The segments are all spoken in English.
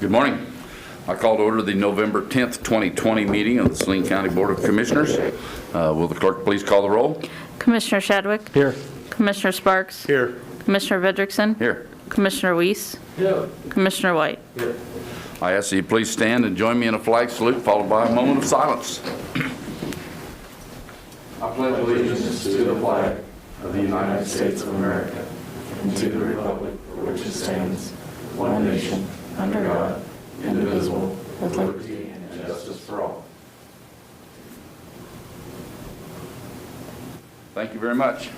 Good morning. I call to order the November 10th, 2020 meeting of the Saline County Board of Commissioners. Will the clerk please call the roll? Commissioner Shadwick? Here. Commissioner Sparks? Here. Commissioner Vidrickson? Here. Commissioner Weiss? Here. Commissioner White? Here. I ask that you please stand and join me in a flag salute followed by a moment of silence. I pledge allegiance to the flag of the United States of America and to the republic for which it stands, one nation, under God, indivisible, with liberty and justice for all. Thank you very much.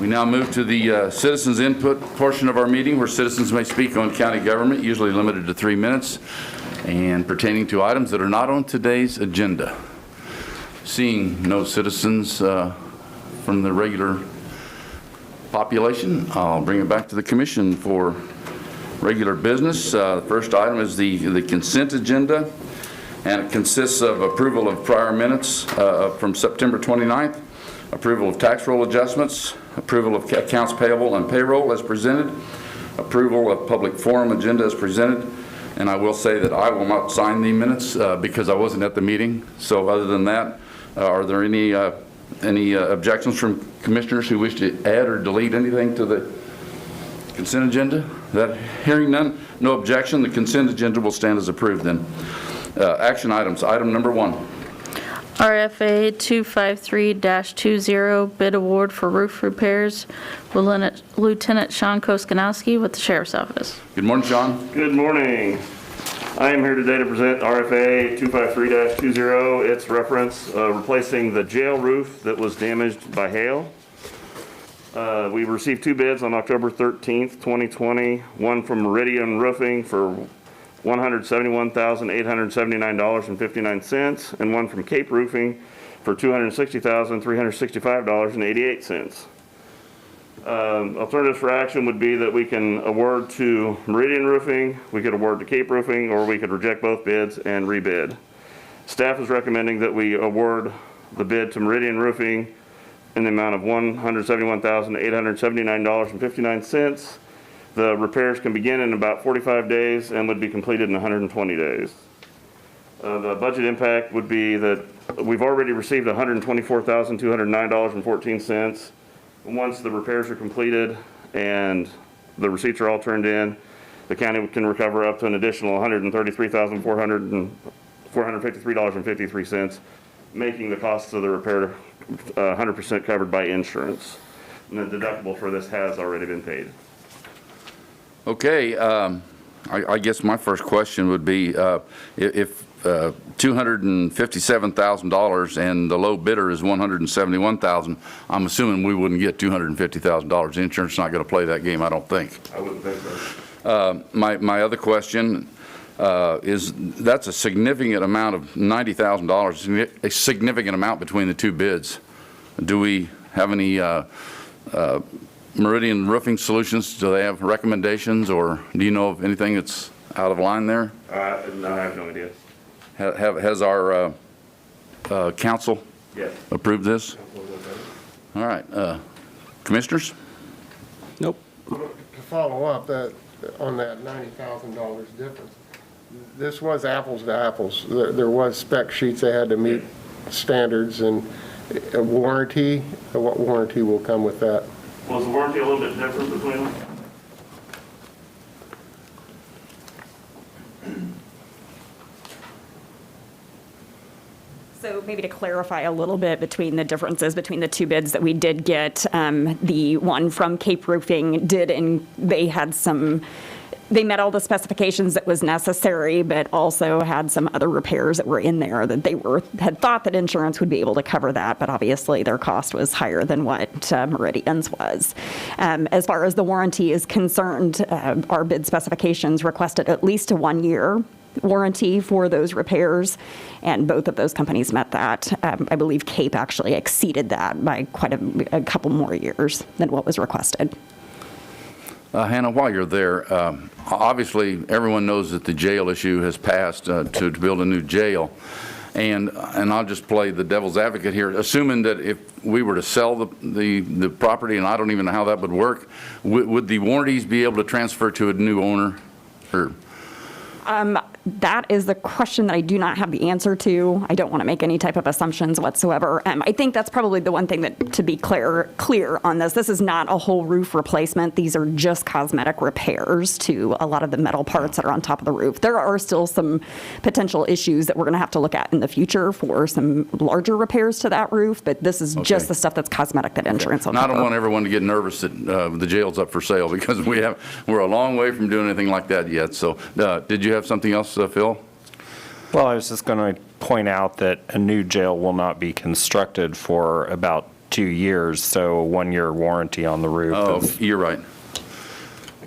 We now move to the citizens input portion of our meeting where citizens may speak on county government, usually limited to 3 minutes, and pertaining to items that are not on today's agenda. Seeing no citizens from the regular population, I'll bring it back to the commission for regular business. The first item is the consent agenda, and it consists of approval of prior minutes from September 29th, approval of tax roll adjustments, approval of accounts payable and payroll as presented, approval of public forum agenda as presented, and I will say that I will not sign the minutes because I wasn't at the meeting. So other than that, are there any objections from commissioners who wish to add or delete anything to the consent agenda? That hearing none, no objection, the consent agenda will stand as approved then. Action items. Item number 1. RFA 253-20 bid award for roof repairs. Lieutenant Sean Koskanowski with the Sheriff's Office. Good morning, Sean. Good morning. I am here today to present RFA 253-20. Its reference replacing the jail roof that was damaged by hail. We received 2 bids on October 13th, 2020. One from Meridian Roofing for $171,879.59, and one from Cape Roofing for $260,365.88. Alternatives for action would be that we can award to Meridian Roofing, we could award to Cape Roofing, or we could reject both bids and rebid. Staff is recommending that we award the bid to Meridian Roofing in the amount of $171,879.59. The repairs can begin in about 45 days and would be completed in 120 days. The budget impact would be that we've already received $124,209.14. Once the repairs are completed and the receipts are all turned in, the county can recover up to an additional $133,453.53, making the costs of the repair 100% covered by insurance. And the deductible for this has already been paid. Okay, I guess my first question would be if $257,000 and the low bidder is $171,000, I'm assuming we wouldn't get $250,000. Insurance is not going to play that game, I don't think. I wouldn't think so. My other question is that's a significant amount of $90,000, a significant amount between the 2 bids. Do we have any Meridian Roofing Solutions, do they have recommendations, or do you know of anything that's out of line there? No, I have no idea. Has our council approved this? All right. Commissioners? Nope. To follow up on that $90,000 difference, this was apples to apples. There was spec sheets that had to meet standards, and a warranty. What warranty will come with that? Was the warranty a little bit different between them? So maybe to clarify a little bit between the differences between the 2 bids that we did get, the one from Cape Roofing they met all the specifications that was necessary, but also had some other repairs that were in there that they had thought that insurance would be able to cover that, but obviously their cost was higher than what Meridian's was. As far as the warranty is concerned, our bid specifications requested at least a 1-year warranty for those repairs, and both of those companies met that. I believe Cape actually exceeded that by quite a couple more years than what was requested. Hannah, while you're there, obviously everyone knows that the jail issue has passed to build a new jail. And I'll just play the devil's advocate here, assuming that if we were to sell the property, and I don't even know how that would work, would the warranties be able to transfer to a new owner? Or That is the question that I do not have the answer to. I don't want to make any type of assumptions whatsoever. I think that's probably the one thing that, to be clear on this is not a whole roof replacement. These are just cosmetic repairs to a lot of the metal parts that are on top of the roof. There are still some potential issues that we're going to have to look at in the future for some larger repairs to that roof, but this is just the stuff that's cosmetic that insurance will And I don't cover. want everyone to get nervous that the jail's up for sale, because we're a long way from doing anything like that yet. So did you have something else, Phil? Well, I was just going to point out that a new jail will not be constructed for about 2 years, so a 1-year warranty on the roof. Oh, you're right.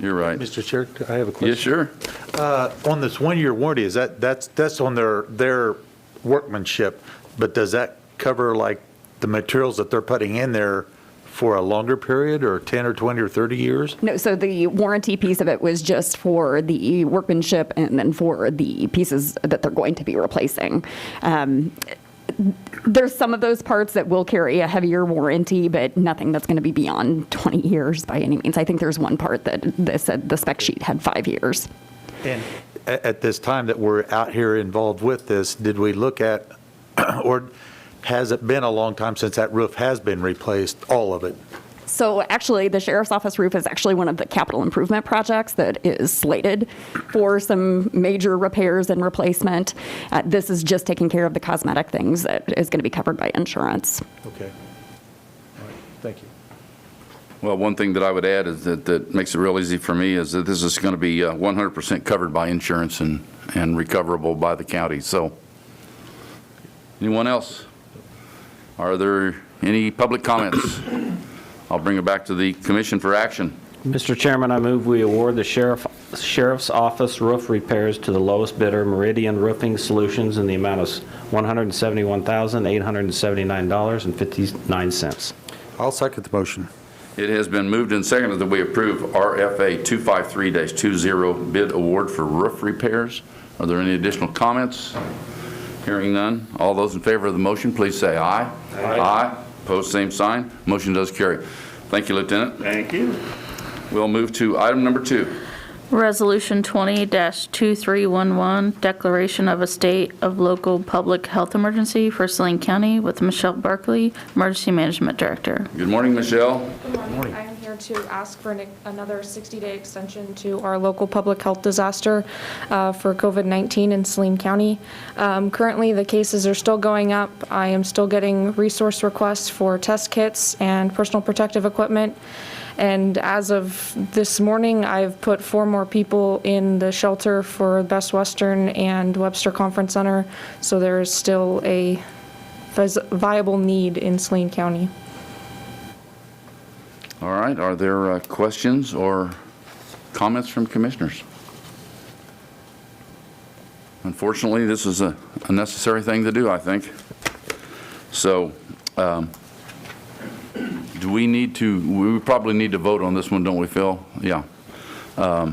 You're right. Mr. Chair, I have a question. Yes, sure. On this 1-year warranty, is that's on their workmanship, but does that cover like the materials that they're putting in there for a longer period, or 10 or 20 or 30 years? No, so the warranty piece of it was just for the workmanship and then for the pieces that they're going to be replacing. There's some of those parts that will carry a heavier warranty, but nothing that's going to be beyond 20 years by any means. I think there's one part that they said the spec sheet had 5 years. And at this time that we're out here involved with this, did we look at, or has it been a long time since that roof has been replaced, all of it? So actually, the sheriff's office roof is actually one of the capital improvement projects that is slated for some major repairs and replacement. This is just taking care of the cosmetic things that is going to be covered by insurance. Okay. All right, thank you. Well, one thing that I would add is that makes it real easy for me is that this is going to be 100% covered by insurance and recoverable by the county. So, anyone else? Are there any public comments? I'll bring it back to the commission for action. Mr. Chairman, I move we award the Sheriff's Office roof repairs to the lowest bidder, Meridian Roofing Solutions, in the amount of $171,879.59. I'll second the motion. It has been moved and seconded that we approve RFA 253-20 bid award for roof repairs. Are there any additional comments? Hearing none. All those in favor of the motion, please say aye. Aye. Opposed, same sign. Motion does carry. Thank you, Lieutenant. Thank you. We'll move to item number 2. Resolution 20-2311, declaration of a state of local public health emergency for Saline County with Michelle Barkley, Emergency Management Director. Good morning, Michelle. Good morning. I am here to ask for another 60-day extension to our local public health disaster for COVID-19 in Saline County. Currently, the cases are still going up. I am still getting resource requests for test kits and personal protective equipment. And as of this morning, I've put 4 more people in the shelter for Best Western and Webster Conference Center. So there is still a viable need in Saline County. All right. Are there questions or comments from commissioners? Unfortunately, this is a necessary thing to do, I think. So, do we need to, we probably need to vote on this one, don't we, Phil? Yeah. I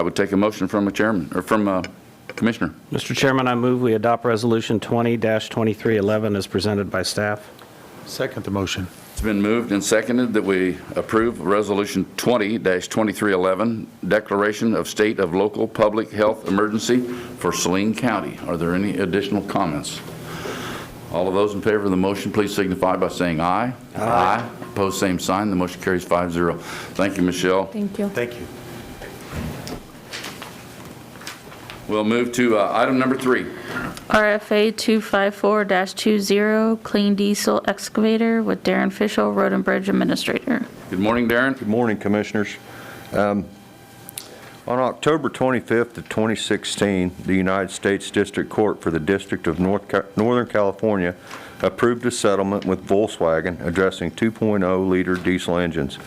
would take a motion from a chairman, or from a commissioner. Mr. Chairman, I move we adopt Resolution 20-2311 as presented by staff. Second the motion. It's been moved and seconded that we approve Resolution 20-2311, declaration of state of local public health emergency for Saline County. Are there any additional comments? All of those in favor of the motion, please signify by saying aye. Aye. Opposed, same sign. The motion carries 5-0. Thank you, Michelle. Thank you. Thank you. We'll move to item number 3. RFA 254-20, clean diesel excavator with Darren Fischel, Road and Bridge Administrator. Good morning, Darren. Good morning, Commissioners. On October 25th of 2016, the United States District Court for the District of Northern California approved a settlement with Volkswagen addressing 2.0-liter diesel engines.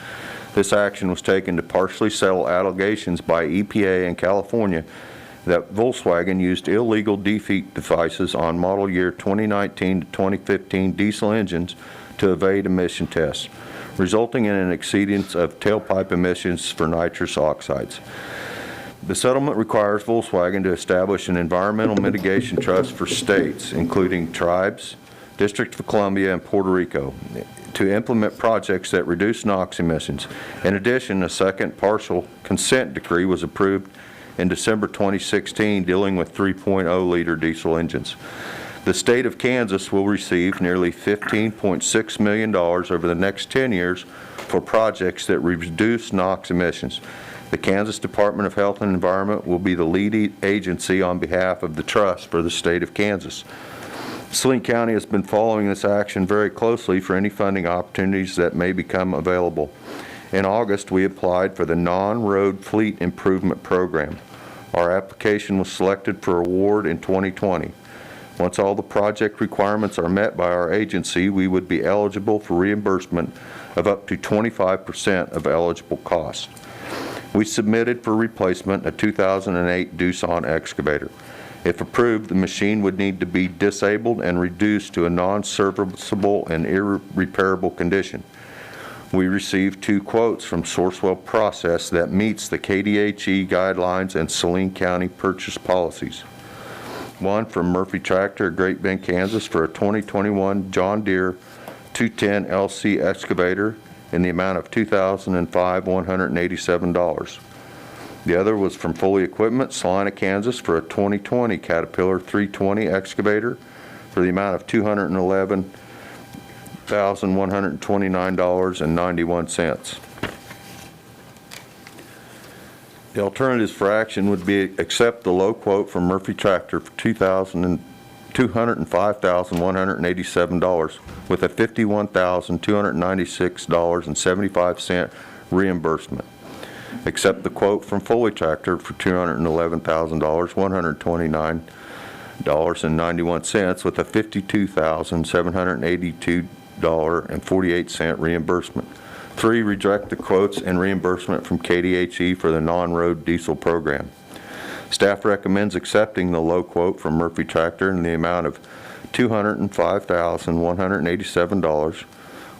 This action was taken to partially settle allegations by EPA in California that Volkswagen used illegal defeat devices on model year 2019 to 2015 diesel engines to evade emission tests, resulting in an exceedance of tailpipe emissions for nitrous oxides. The settlement requires Volkswagen to establish an environmental mitigation trust for states, including tribes, District of Columbia, and Puerto Rico, to implement projects that reduce NOx emissions. In addition, a second partial consent decree was approved in December 2016 dealing with 3.0-liter diesel engines. The state of Kansas will receive nearly $15.6 million over the next 10 years for projects that reduce NOx emissions. The Kansas Department of Health and Environment will be the lead agency on behalf of the trust for the state of Kansas. Saline County has been following this action very closely for any funding opportunities that may become available. In August, we applied for the Non-Road Fleet Improvement Program. Our application was selected for award in 2020. Once all the project requirements are met by our agency, we would be eligible for reimbursement of up to 25% of eligible costs. We submitted for replacement a 2008 Doosan excavator. If approved, the machine would need to be disabled and reduced to a non-serviceable and irreparable condition. We received 2 quotes from Sourcewell Process that meets the KDHE guidelines and Saline County purchase policies. One from Murphy Tractor, Great Bend, Kansas, for a 2021 John Deere 210 LC excavator in the amount of $2,187. The other was from Foley Equipment, Salina, Kansas, for a 2020 Caterpillar 320 excavator for the amount of $211,129.91. The alternatives for action would be accept the low quote from Murphy Tractor for $205,187 with a $51,296.75 reimbursement. Accept the quote from Foley Tractor for $211,129.91 with a $52,782.48 reimbursement. 3, reject the quotes and reimbursement from KDHE for the non-road diesel program. Staff recommends accepting the low quote from Murphy Tractor in the amount of $205,187.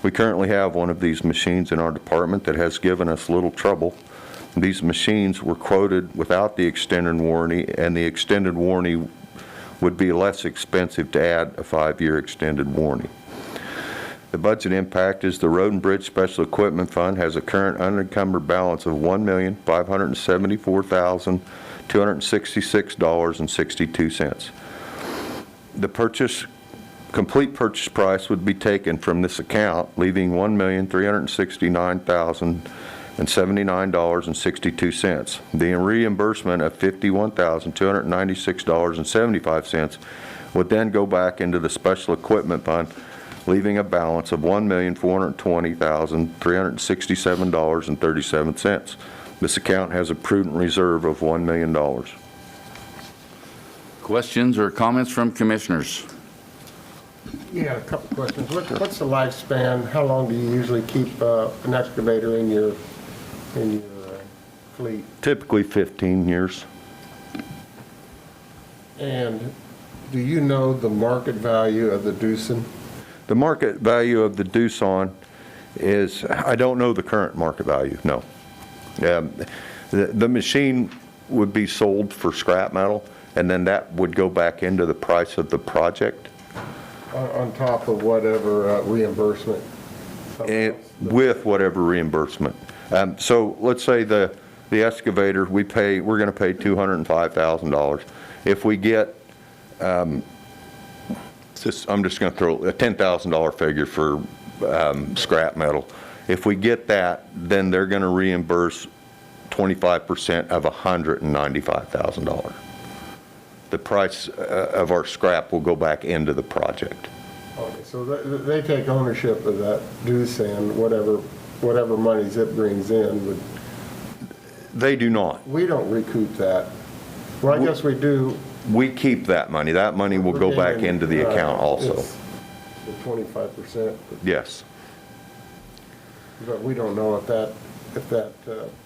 We currently have one of these machines in our department that has given us little trouble. These machines were quoted without the extended warranty, and the extended warranty would be less expensive to add a 5-year extended warranty. The budget impact is the Road and Bridge Special Equipment Fund has a current unencumbered balance of $1,574,266.62. The complete purchase price would be taken from this account, leaving $1,369,079.62. The reimbursement of $51,296.75 would then go back into the Special Equipment Fund, leaving a balance of $1,420,367.37. This account has a prudent reserve of $1 million. Questions or comments from commissioners? Yeah, a couple questions. What's the lifespan? How long do you usually keep an excavator in your fleet? Typically 15 years. And do you know the market value of the Doosan? The market value of the Doosan is, I don't know the current market value, no. The machine would be sold for scrap metal, and then that would go back into the price of the project. On top of whatever reimbursement? With whatever reimbursement. So let's say the excavator, we're going to pay $205,000. If we get, I'm just going to throw a $10,000 figure for scrap metal. If we get that, then they're going to reimburse 25% of $195,000. The price of our scrap will go back into the project. Okay, so they take ownership of that Doosan, whatever monies it brings in. They do not. We don't recoup that. Well, I guess we do. We keep that money. That money will go back into the account also. It's the 25%. Yes. But we don't know if that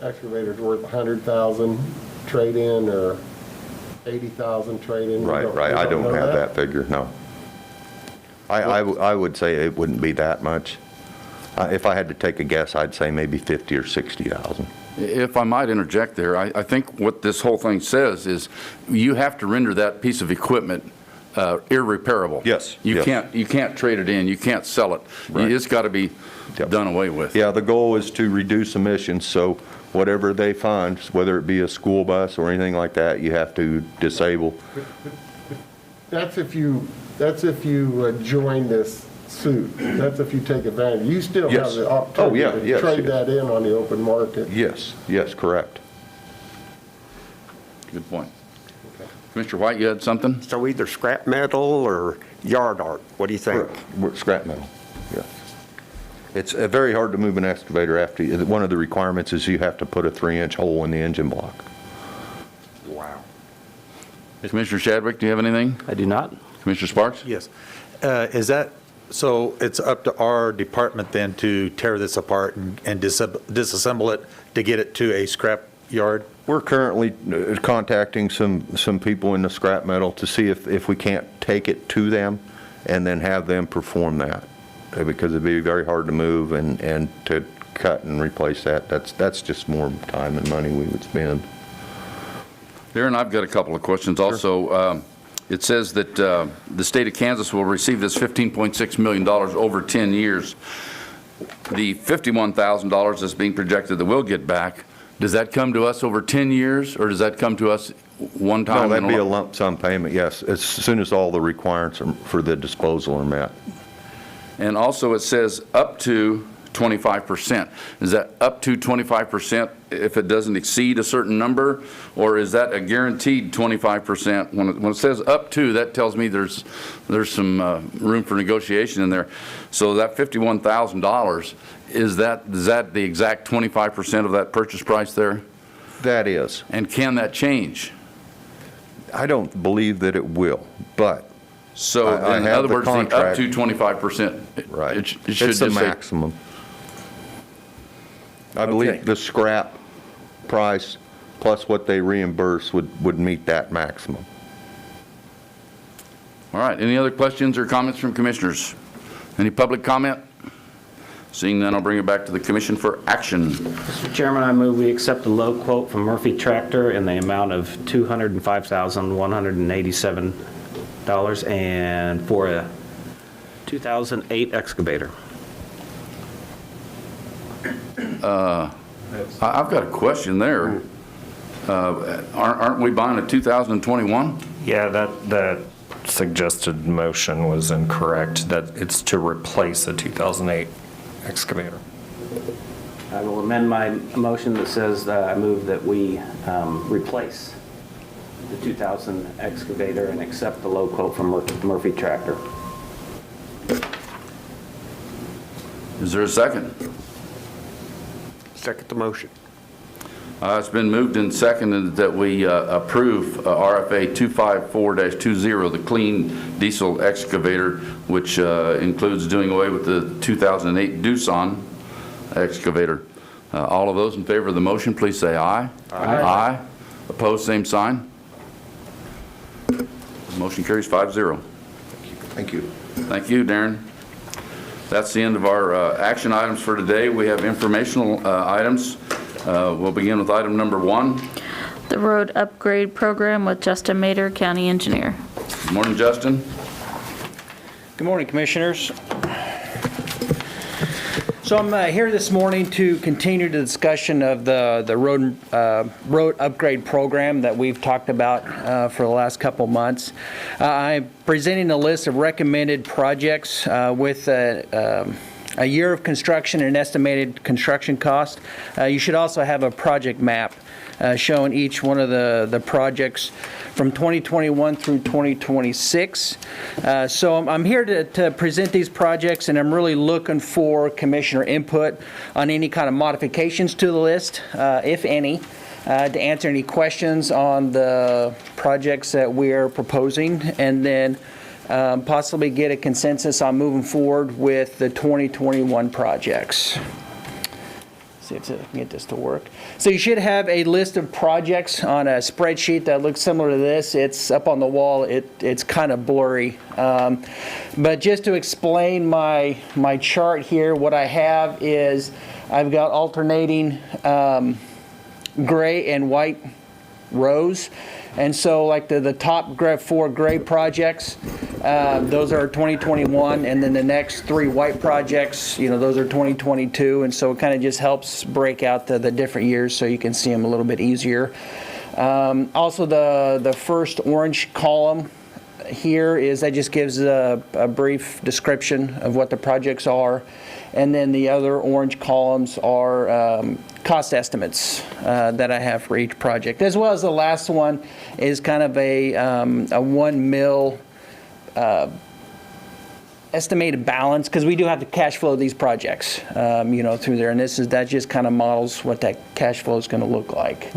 excavator's worth $100,000 trade-in or $80,000 trade-in. Right. I don't have that figure, no. I would say it wouldn't be that much. If I had to take a guess, I'd say maybe $50,000 or $60,000. If I might interject there, I think what this whole thing says is you have to render that piece of equipment irreparable. Yes, You yes. can't trade it in, you can't sell it. Right. It's got to be Yep. done away with. Yeah, the goal is to reduce emissions, so whatever they find, whether it be a school bus or anything like that, you have to disable. That's if you join this suit. That's if you take advantage. You still have Yes. the Oh, yeah, opportunity to yes, trade yes. that in on the open market. Yes, yes, correct. Good point. Commissioner White, you had something? So either scrap metal or yard art, what do you think? Scrap metal, yeah. It's very hard to move an excavator after, one of the requirements is you have to put a 3-inch hole in the engine block. Wow. Commissioner Shadwick, do you have anything? I do not. Commissioner Sparks? Yes. Is that, so it's up to our department then to tear this apart and disassemble it to get it to a scrap yard? We're currently contacting some people in the scrap metal to see if we can't take it to them and then have them perform that. Because it'd be very hard to move and to cut and replace that. That's just more time and money we would spend. Darren, I've got a couple of questions also. It says that the state of Kansas will receive this $15.6 million over 10 years. The $51,000 that's being projected that we'll get back, does that come to us over 10 years, or does that come to us one time? No, that'd be a lump sum payment, yes, as soon as all the requirements for the disposal are met. And also it says up to 25%. Is that up to 25% if it doesn't exceed a certain number, or is that a guaranteed 25%? When it says up to, that tells me there's some room for negotiation in there. So that $51,000, is that the exact 25% of that purchase price there? That is. And can that change? I don't believe that it will, but So I in have other the words, the up contract. to 25%. right. It should It's just the say. maximum. I Okay. believe the scrap price plus what they reimburse would meet that maximum. All right, any other questions or comments from commissioners? Any public comment? Seeing none, I'll bring it back to the commission for action. Mr. Chairman, I move we accept a low quote from Murphy Tractor in the amount of $205,187 and for a 2008 excavator. I've got a question there. Aren't we buying a 2021? Yeah, that suggested motion was incorrect, that it's to replace a 2008 excavator. I will amend my motion that says I move that we replace the 2000 excavator and accept the low quote from Murphy Tractor. Is there a second? Second the motion. It's been moved and seconded that we approve RFA 254-20, the clean diesel excavator, which includes doing away with the 2008 Doosan excavator. All of those in favor of the motion, please say aye. Aye. Opposed, same sign. Motion carries 5-0. Thank you. Thank you, Darren. That's the end of our action items for today. We have informational items. We'll begin with item number 1. The road upgrade program with Justin Mader, County Engineer. Good morning, Justin. Good morning, Commissioners. So I'm here this morning to continue the discussion of the road upgrade program that we've talked about for the last couple months. I'm presenting a list of recommended projects with a year of construction and estimated construction cost. You should also have a project map showing each one of the projects from 2021 through 2026. So I'm here to present these projects, and I'm really looking for commissioner input on any kind of modifications to the list, if any, to answer any questions on the projects that we're proposing, and then possibly get a consensus on moving forward with the 2021 projects. See if I can get this to work. So you should have a list of projects on a spreadsheet that looks similar to this. It's up on the wall. It's kind of blurry. But just to explain my chart here, what I have is I've got alternating gray and white rows. And so like the top four gray projects, those are 2021, and then the next three white projects, those are 2022. And so it kind of just helps break out the different years so you can see them a little bit easier. Also, the first orange column here that just gives a brief description of what the projects are. And then the other orange columns are cost estimates that I have for each project, as well as the last one is kind of a 1 mil estimated balance, because we do have to cash flow these projects, through there, and that just kind of models what that cash flow is going to look like.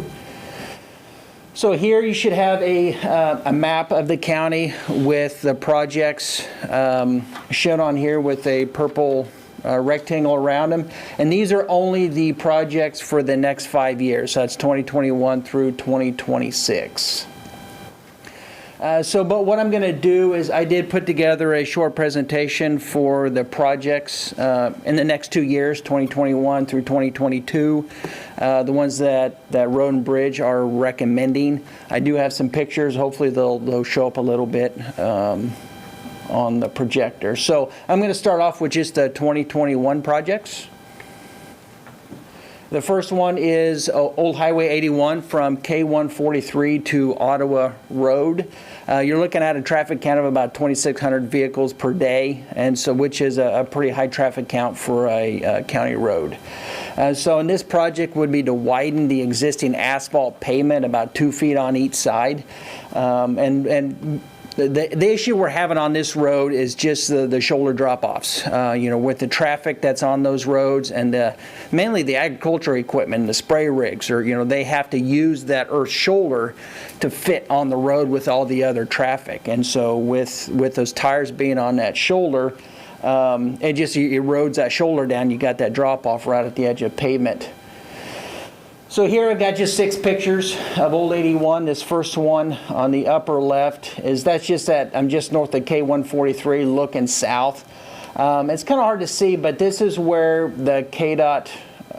So here you should have a map of the county with the projects shown on here with a purple rectangle around them. And these are only the projects for the next 5 years. So that's 2021 through 2026. But what I'm going to do is I did put together a short presentation for the projects in the next 2 years, 2021 through 2022, the ones that Road and Bridge are recommending. I do have some pictures. Hopefully they'll show up a little bit on the projector. So I'm going to start off with just the 2021 projects. The first one is Old Highway 81 from K143 to Ottawa Road. You're looking at a traffic count of about 2,600 vehicles per day, and so which is a pretty high traffic count for a county road. So in this project would be to widen the existing asphalt pavement about 2 feet on each side, and the issue we're having on this road is just the shoulder drop-offs, with the traffic that's on those roads, and mainly the agricultural equipment, the spray rigs, or they have to use that earth shoulder to fit on the road with all the other traffic. And so with those tires being on that shoulder, it just erodes that shoulder down. You got that drop-off right at the edge of pavement. So here I've got just 6 pictures of Old 81. This first one on the upper left I'm just north of K143 looking south. It's kind of hard to see, but this is where the KDOT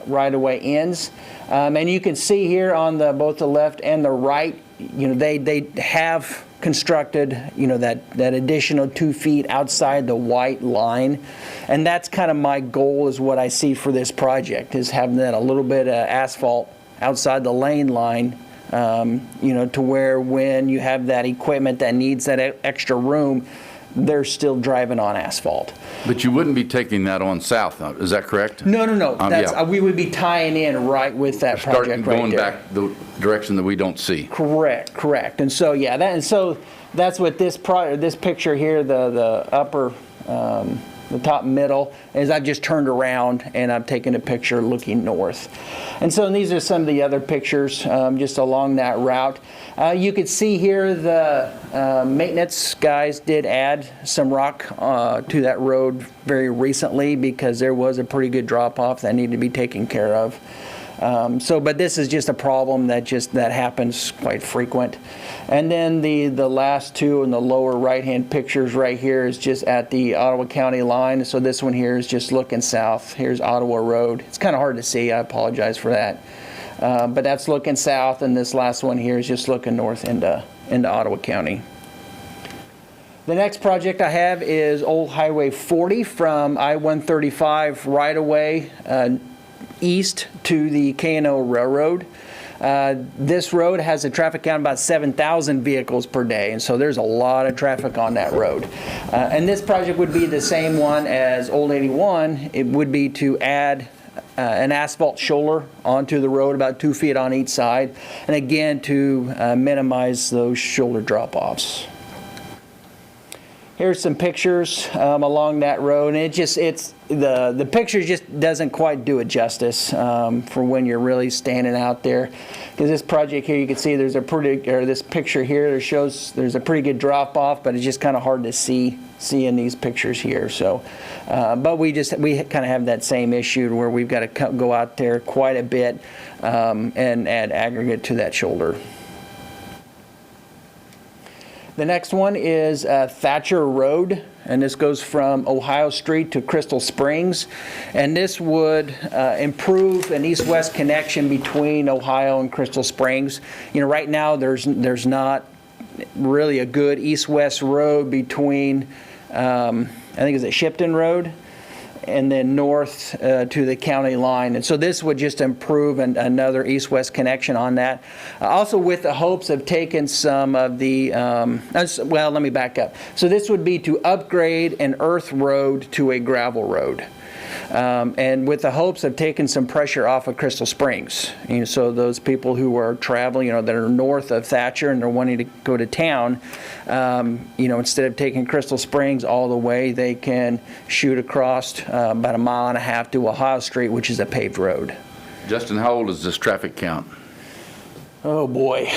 right-of-way ends. And you can see here on both the left and the right, they have constructed, that additional 2 feet outside the white line. And that's kind of my goal, is what I see for this project, is having that a little bit of asphalt outside the lane line, to where when you have that equipment that needs that extra room, they're still driving on asphalt. But you wouldn't be taking that on south, is that correct? No. Yeah. We would be tying in right with that project right there. Going back the direction that we don't see. Correct. And so, that's what this picture here, the upper, the top middle, is I've just turned around and I've taken a picture looking north. And so these are some of the other pictures just along that route. You could see here the maintenance guys did add some rock to that road very recently, because there was a pretty good drop-off that needed to be taken care of. But this is just a problem that happens quite frequent. And then the last two in the lower right-hand pictures right here is just at the Ottawa County line. So this one here is just looking south. Here's Ottawa Road. It's kind of hard to see. I apologize for that. But that's looking south, and this last one here is just looking north into Ottawa County. The next project I have is Old Highway 40 from I-135 right-of-way east to the K&O Railroad. This road has a traffic count of about 7,000 vehicles per day, and so there's a lot of traffic on that road. And this project would be the same one as Old 81. It would be to add an asphalt shoulder onto the road about 2 feet on each side, and again to minimize those shoulder drop-offs. Here's some pictures along that road, and the picture just doesn't quite do it justice for when you're really standing out there. Because this project here, you can see this picture here that shows there's a pretty good drop off, but it's just kind of hard to see in these pictures here. So, but we kind of have that same issue where we've got to go out there quite a bit and add aggregate to that shoulder. The next one is Thatcher Road, and this goes from Ohio Street to Crystal Springs. And this would improve an east-west connection between Ohio and Crystal Springs. You know, right now there's not really a good east-west road between, I think is it Shipton Road? And then north to the county line. And so this would just improve another east-west connection on that. Also with the hopes of taking some of the, well, let me back up. So this would be to upgrade an earth road to a gravel road. And with the hopes of taking some pressure off of Crystal Springs. You know, so those people who are traveling, you know, that are north of Thatcher and they're wanting to go to town, you know, instead of taking Crystal Springs all the way, they can shoot across about 1.5 miles to Ohio Street, which is a paved road. Justin, how old is this traffic count? Oh, boy.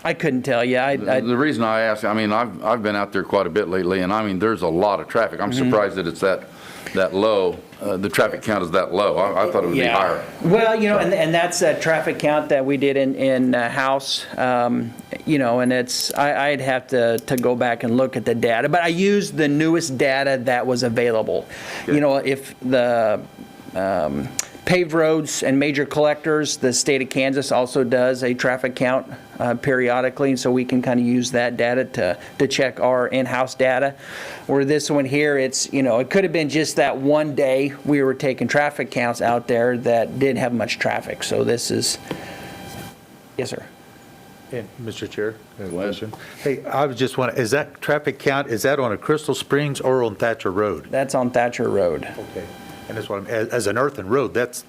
I couldn't tell you. The reason I ask, I mean, I've been out there quite a bit lately, and I mean, there's a lot of traffic. I'm surprised that it's that low. The traffic count is that low. I thought it would be higher. Well, you know, and that's a traffic count that we did in house. You know, and it's I'd have to go back and look at the data, but I used the newest data that was available. Okay. You know, if the paved roads and major collectors, the state of Kansas also does a traffic count periodically, and so we can kind of use that data to check our in-house data. Where this one here, it's, you know, it could have been just that one day we were taking traffic counts out there that didn't have much traffic. So this is, yes, sir. And Mr. Chair, I have a question. Hey, I was just wondering, is that traffic count, is that on a Crystal Springs or on Thatcher Road? That's on Thatcher Road. Okay. And that's what as an earthen road, that's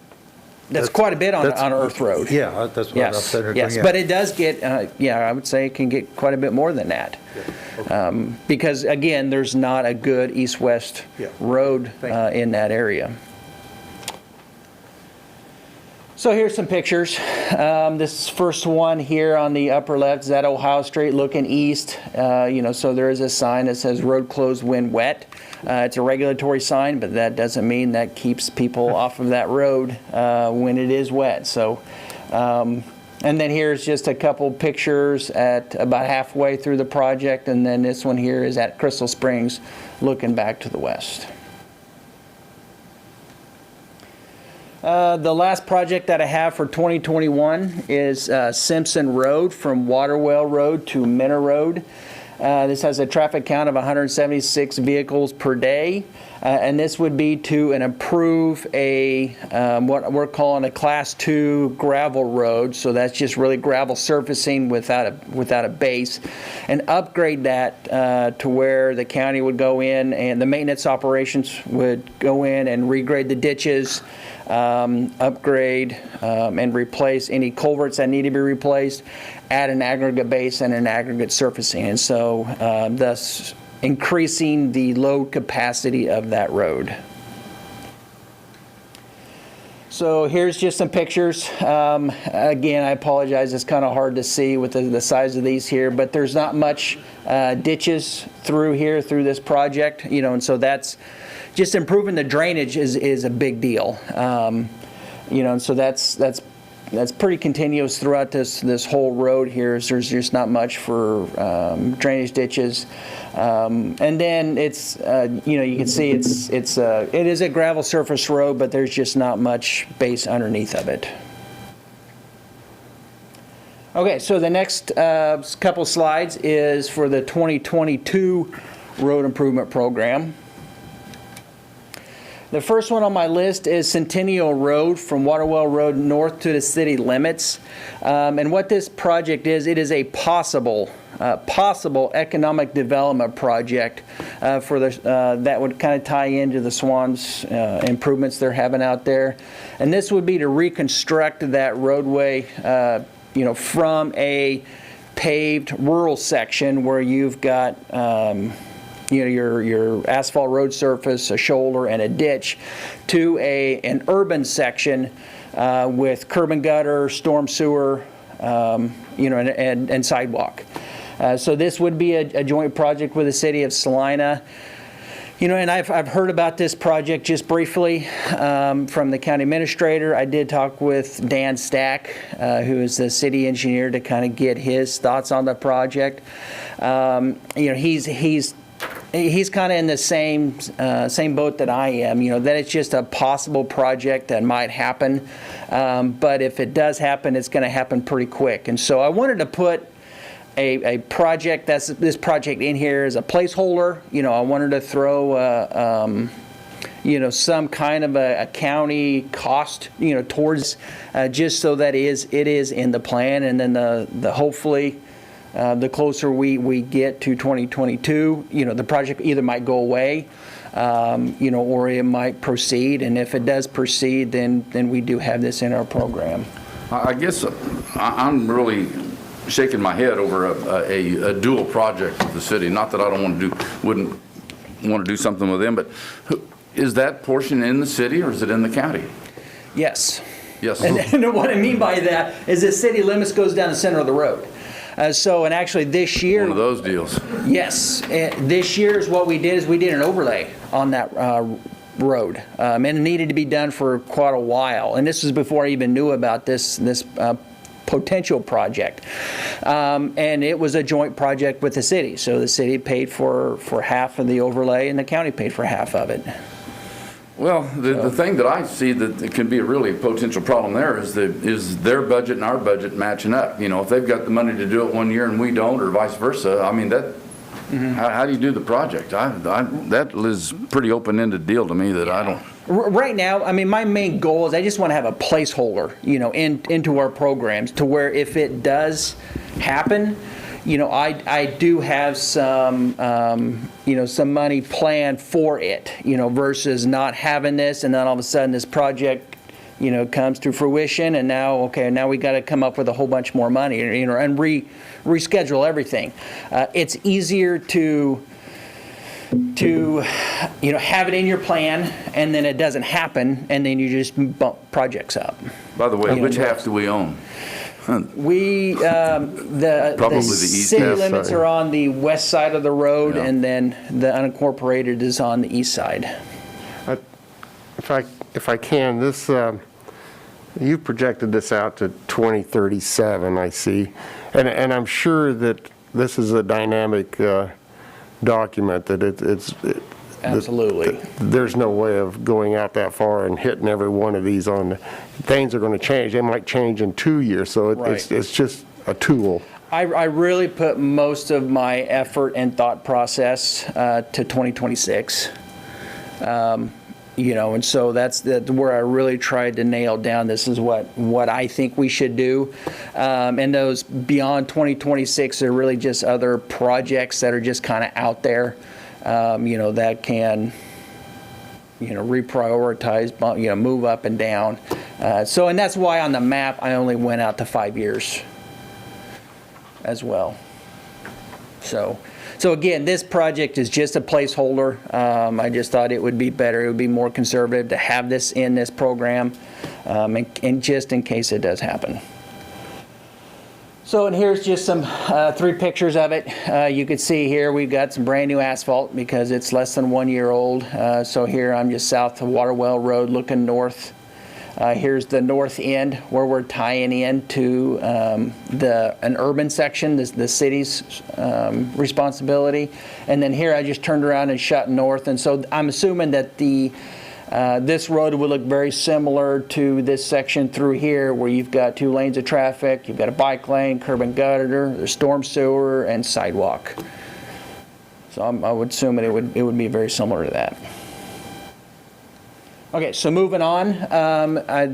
quite a bit on Earth Road. Yeah, that's what I'm saying. Yes, but it does get, I would say it can get quite a bit more than that. Yeah. Okay. Because, again, there's not a good east-west road in that area. So here's some pictures. This first one here on the upper left is at Ohio Street looking east. You know, so there is a sign that says road closed when wet. It's a regulatory sign, but that doesn't mean that keeps people off of that road when it is wet. So, and then here's just a couple pictures at about halfway through the project, and then this one here is at Crystal Springs looking back to the west. The last project that I have for 2021 is Simpson Road from Waterwell Road to Minna Road. This has a traffic count of 176 vehicles per day, and this would be to improve a what we're calling a Class 2 gravel road. So that's just really gravel surfacing without a base, and upgrade that to where the county would go in and the maintenance operations would go in and regrade the ditches, upgrade and replace any culverts that need to be replaced, add an aggregate base and an aggregate surfacing, and so thus increasing the load capacity of that road. So here's just some pictures. Again, I apologize, it's kind of hard to see with the size of these here, but there's not much ditches through this project, you know, and so that's just improving the drainage is a big deal. You know, and so that's pretty continuous throughout this whole road here. So there's just not much for drainage ditches, and then it's you know, you can see it is a gravel surface road, but there's just not much base underneath of it. Okay, so the next couple slides is for the 2022 road improvement program. The first one on my list is Centennial Road from Waterwell Road north to the city limits. And what this project is, it is a possible economic development project for that would kind of tie into the Swans improvements they're having out there. And this would be to reconstruct that roadway, you know, from a paved rural section where you've got you know, your asphalt road surface, a shoulder, and a ditch, to an urban section with curb and gutter, storm sewer, you know, and sidewalk. So this would be a joint project with the city of Salina. And I've heard about this project just briefly from the county administrator. I did talk with Dan Stack, who is the city engineer, to kind of get his thoughts on the project. He's kind of in the same boat that I am, that it's just a possible project that might happen. But if it does happen, it's going to happen pretty quick. And so I wanted to put a project, this project in here as a placeholder. I wanted to throw some kind of a county cost, towards, just so that it is in the plan. And then the hopefully, the closer we get to 2022, the project either might go away, or it might proceed. And if it does proceed, then we do have this in our program. I guess I'm really shaking my head over a dual project with the city. Not that I wouldn't want to do something with them, but is that portion in the city or is it in the county? Yes. Yes. And what I mean by that is the city limits goes down the center of the road. And actually this year. One of those deals. Yes. This year is what we did is we did an overlay on that road. And it needed to be done for quite a while. And this was before I even knew about this potential project. And it was a joint project with the city. So the city paid for half of the overlay and the county paid for half of it. Well, the thing that I see that it can be a really potential problem there is their budget and our budget matching up. If they've got the money to do it one year and we don't, or vice versa, I mean, that, how do you do the project? That is a pretty open-ended deal to me that I don't. Right now, I mean, my main goal is I just want to have a placeholder, into our programs to where if it does happen, I do have some, some money planned for it, versus not having this and then all of a sudden this project, comes to fruition and now we got to come up with a whole bunch more money, and reschedule everything. It's easier to have it in your plan and then it doesn't happen and then you just bump projects up. By the way, which half do we own? We, the city limits are on the west side of the road, and then the unincorporated is on the east side. If I can, this, you projected this out to 2037, I see. And I'm sure that this is a dynamic document, that it's absolutely. There's no way of going out that far and hitting every one of these on. Things are going to change. They might change in 2 years, so it's just a tool. I really put most of my effort and thought process to 2026. And so that's where I really tried to nail down, this is what I think we should do. And those beyond 2026 are really just other projects that are just kind of out there, that can, reprioritize, move up and down. And that's why on the map, I only went out to 5 years as well. So again, this project is just a placeholder. I just thought it would be better, it would be more conservative to have this in this program, and just in case it does happen. And here's just some 3 pictures of it. You can see here we've got some brand new asphalt because it's less than 1 year old. So here I'm just south of Waterwell Road looking north. Here's the north end where we're tying in to an urban section, the city's responsibility. And then here I just turned around and shot north. And so I'm assuming that this road would look very similar to this section through here where you've got 2 lanes of traffic, you've got a bike lane, curb and gutter, there's storm sewer, and sidewalk. So I would assume it would be very similar to that. Okay, so moving on,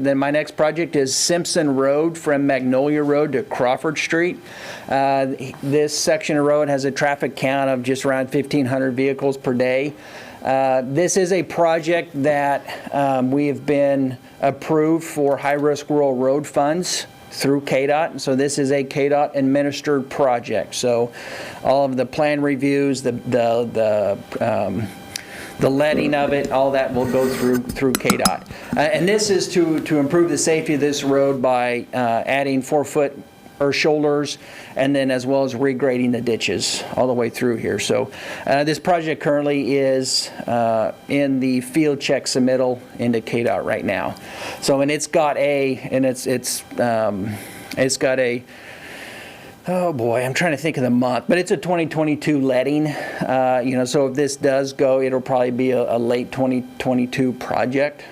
then my next project is Simpson Road from Magnolia Road to Crawford Street. This section of road has a traffic count of just around 1,500 vehicles per day. This is a project that we have been approved for high-risk rural road funds through KDOT, and so this is a KDOT administered project. So all of the plan reviews, the letting of it, all that will go through KDOT. And this is to improve the safety of this road by adding 4-foot or shoulders, and then as well as regrading the ditches all the way through here. So this project currently is in the field check submittal into KDOT right now. So, and it's got a, oh boy, I'm trying to think of the month, but it's a 2022 letting. So if this does go, it'll probably be a late 2022 project.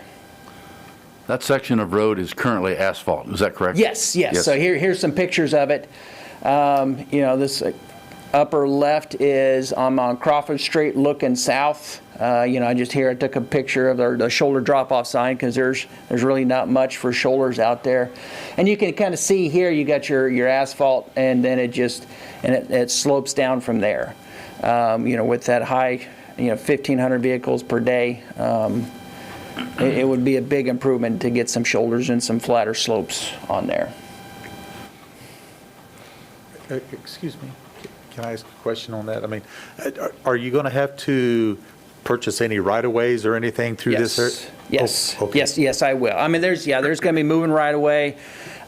That section of road is currently asphalt, is that correct? Yes. So here's some pictures of it. This upper left is I'm on Crawford Street looking south. I just here I took a picture of the shoulder drop-off sign because there's really not much for shoulders out there, and you can kind of see here you got your asphalt, and then it slopes down from there. With that high 1,500 vehicles per day, it would be a big improvement to get some shoulders and some flatter slopes on there. Excuse me, can I ask a question on that? I mean, are you going to have to purchase any right-of-ways or anything through this area? Yes. Oh, okay. Yes, I will. I mean, there's going to be moving right away.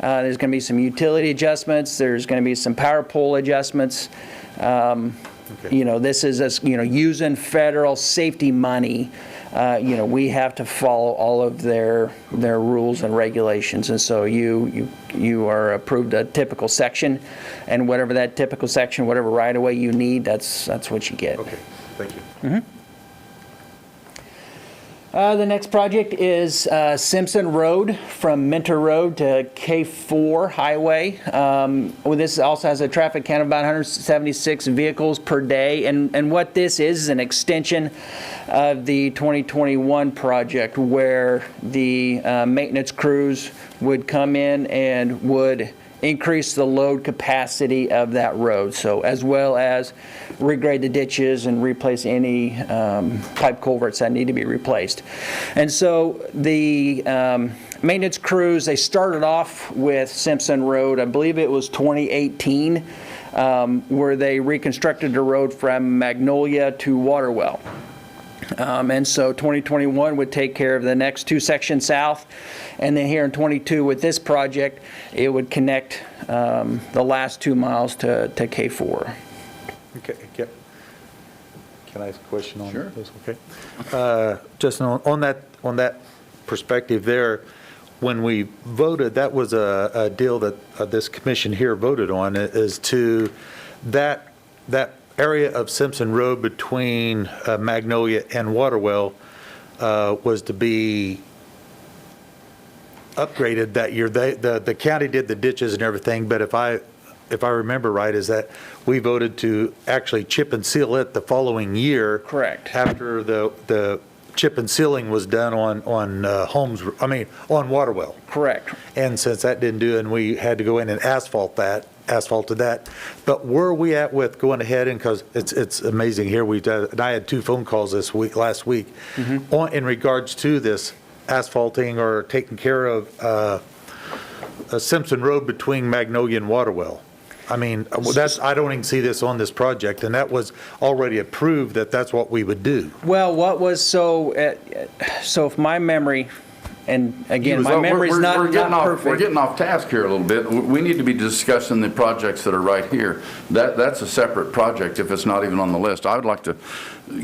There's going to be some utility adjustments. There's going to be some power pole adjustments. This is using federal safety money. We have to follow all of their rules and regulations, and so you are approved a typical section, and whatever that typical section, whatever right of way you need, that's what you get. Okay, thank you. Mm-hmm. The next project is Simpson Road from Minter Road to K4 Highway. This also has a traffic count of about 176 vehicles per day. And what this is an extension of the 2021 project where the maintenance crews would come in and would increase the load capacity of that road. So as well as regrade the ditches and replace any pipe culverts that need to be replaced. And so the maintenance crews, they started off with Simpson Road, I believe it was 2018, where they reconstructed the road from Magnolia to Waterwell. And so 2021 would take care of the next two sections south, and then here in 22 with this project, it would connect the last 2 miles to K4. Okay, can I ask a question on Sure. this? Okay. Justin, on that perspective there, when we voted, that was a deal that this commission here voted on, is to that area of Simpson Road between Magnolia and Waterwell was to be upgraded that year. The county did the ditches and everything, but if I remember right, is that we voted to actually chip and seal it the following year. Correct. After the chip and sealing was done on Waterwell. Correct. And since that didn't do it, and we had to go in and asfalted that. But where are we at with going ahead, and because it's amazing here, and I had 2 phone calls last week, in regards to this asphalting or taking care of Simpson Road between Magnolia and Waterwell. I mean, I don't even see this on this project, and that was already approved that's what we would do. Well, so if my memory, and again, my memory's not perfect. We're getting off task here a little bit. We need to be discussing the projects that are right here. That's a separate project if it's not even on the list. I would like to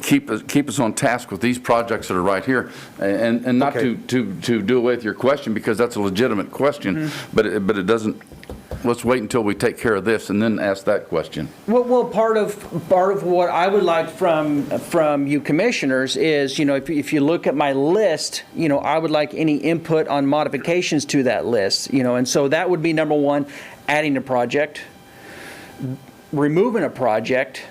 keep us on task with these projects that are right here, and not to do away with your question, because that's a legitimate question, but it doesn't. Let's wait until we take care of this and then ask that question. Well, part of what I would like from you commissioners is, if you look at my list, I would like any input on modifications to that list, and so that would be number one, adding a project, removing a project,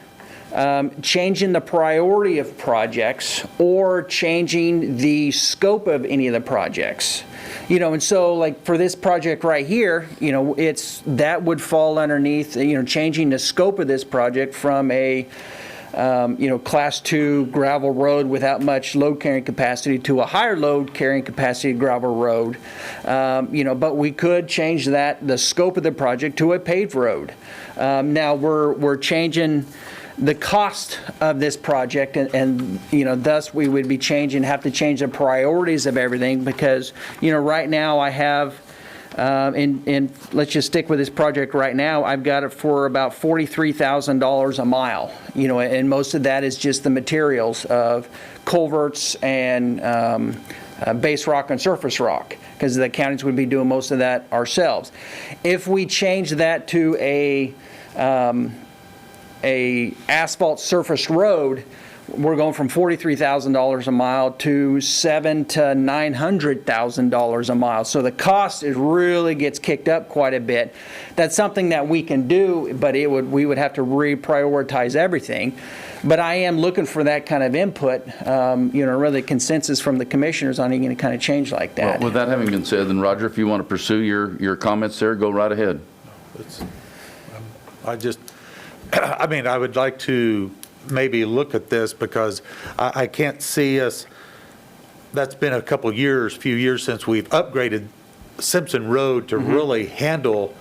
changing the priority of projects, or changing the scope of any of the projects. And so like for this project right here, that would fall underneath, changing the scope of this project from a, class 2 gravel road without much load carrying capacity to a higher load carrying capacity gravel road. But we could change the scope of the project to a paved road. Now we're changing the cost of this project, and thus we would be have to change the priorities of everything, because right now I have And let's just stick with this project right now. I've got it for about $43,000 a mile, and most of that is just the materials of culverts and base rock and surface rock, because the counties would be doing most of that ourselves. If we change that to a asphalt surface road, we're going from $43,000 a mile to $700,000 to $900,000 a mile. So the cost really gets kicked up quite a bit. That's something that we can do, but we would have to reprioritize everything. But I am looking for that kind of input, really consensus from the commissioners on any kind of change like that. Well, with that having been said, then Roger, if you want to pursue your comments there, go right ahead. I would like to maybe look at this, because I can't see us, that's been a few years since we've upgraded Simpson Road to really handle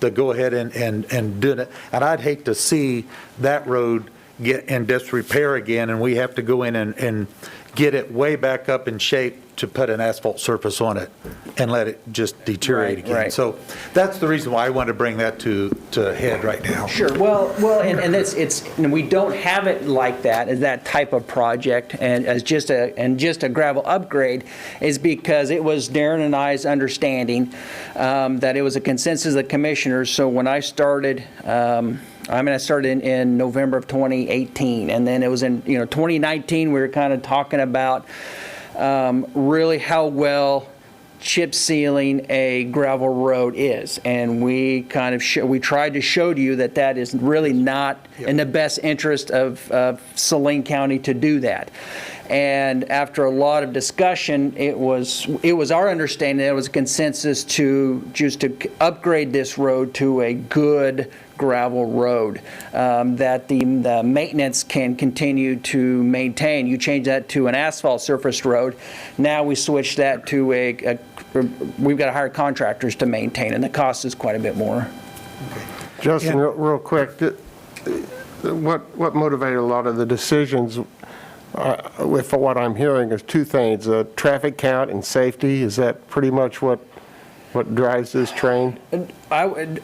the go ahead and doing it. And I'd hate to see that road get in disrepair again, and we have to go in and get it way back up in shape to put an asphalt surface on it and let it just deteriorate again. Right. So that's the reason why I want to bring that to head right now. Sure. Well, and we don't have it like that as that type of project, and as just a gravel upgrade, is because it was Darren and I's understanding that it was a consensus of the commissioners. So when I started, I started in November of 2018, and then it was in 2019 we were kind of talking about really how well chip sealing a gravel road is, and we kind of we tried to show to you that is really not in the best interest of Saline County to do that. And after a lot of discussion, it was our understanding that it was a consensus to upgrade this road to a good gravel road that the maintenance can continue to maintain. You change that to an asphalt surface road. Now we switch that to we've got to hire contractors to maintain, and the cost is quite a bit more. Justin, real quick, what motivated a lot of the decisions, with what I'm hearing, is two things: traffic count and safety. Is that pretty much what drives this train?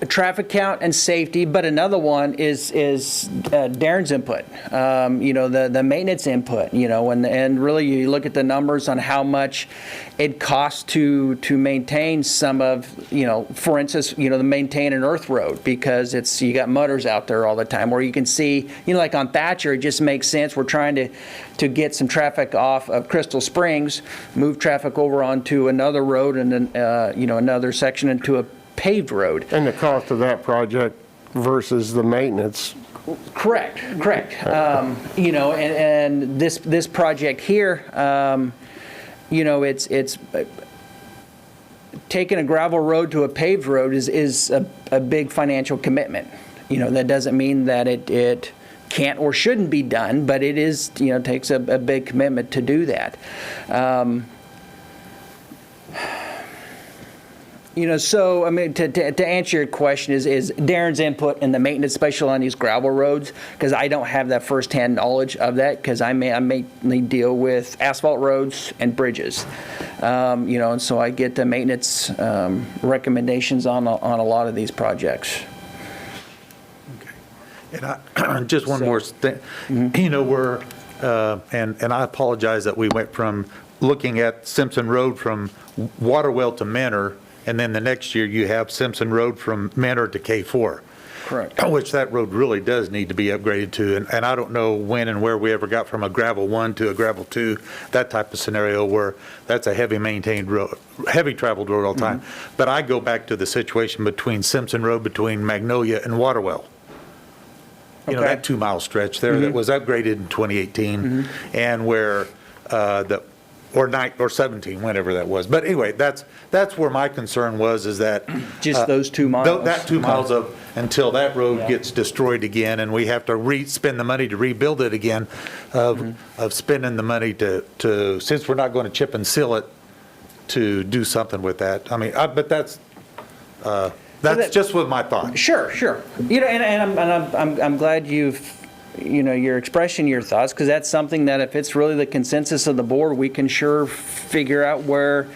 Traffic count and safety, but another one is Darren's input. The maintenance input. And really you look at the numbers on how much it costs to maintain some of, for instance, to maintain an earth road, because you got mudders out there all the time. Where you can see, like on Thatcher, it just makes sense. We're trying to get some traffic off of Crystal Springs, move traffic over onto another road, and then another section into a paved road. And the cost of that project versus the maintenance. Correct. And this project here, it's taking a gravel road to a paved road is a big financial commitment. That doesn't mean that it can't or shouldn't be done, but it is, takes a big commitment to do that. So, to answer your question is Darren's input in the maintenance, especially on these gravel roads, because I don't have that firsthand knowledge of that, because I mainly deal with asphalt roads and bridges. And so I get the maintenance recommendations on a lot of these projects. And just one more thing, we're, and I apologize that we went from looking at Simpson Road from Waterwell to Manor, and then the next year you have Simpson Road from Manor to K4. Correct. Which that road really does need to be upgraded to, and I don't know when and where we ever got from a gravel 1 to a gravel 2, that type of scenario where that's a heavy maintained road, heavy traveled road all the time. But I go back to the situation between Simpson Road, between Magnolia and Waterwell. That 2-mile stretch there that was upgraded in 2018, and where or 17, whenever that was. But anyway, that's where my concern was, is that just those 2 miles. That 2 miles of, until that road gets destroyed again, and we have to spend the money to rebuild it again, of spending the money to since we're not going to chip and seal it, to do something with that. But that's just with my thought. Sure. And I'm glad you're expressing your thoughts, because that's something that if it's really the consensus of the board, we can sure figure out where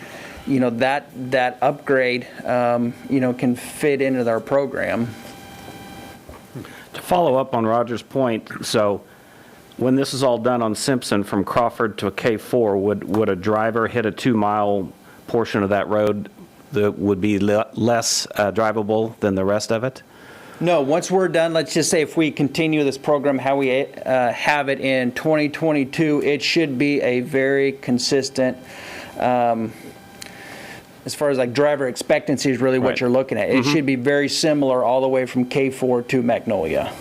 that upgrade, can fit into our program. To follow up on Roger's point, so when this is all done on Simpson from Crawford to a K4, would a driver hit a 2-mile portion of that road that would be less drivable than the rest of it? No, once we're done, let's just say if we continue this program how we have it in 2022, it should be a very consistent, as far as like driver expectancy is really what Right. you're looking at. It should be very similar all the way from K4 to Magnolia.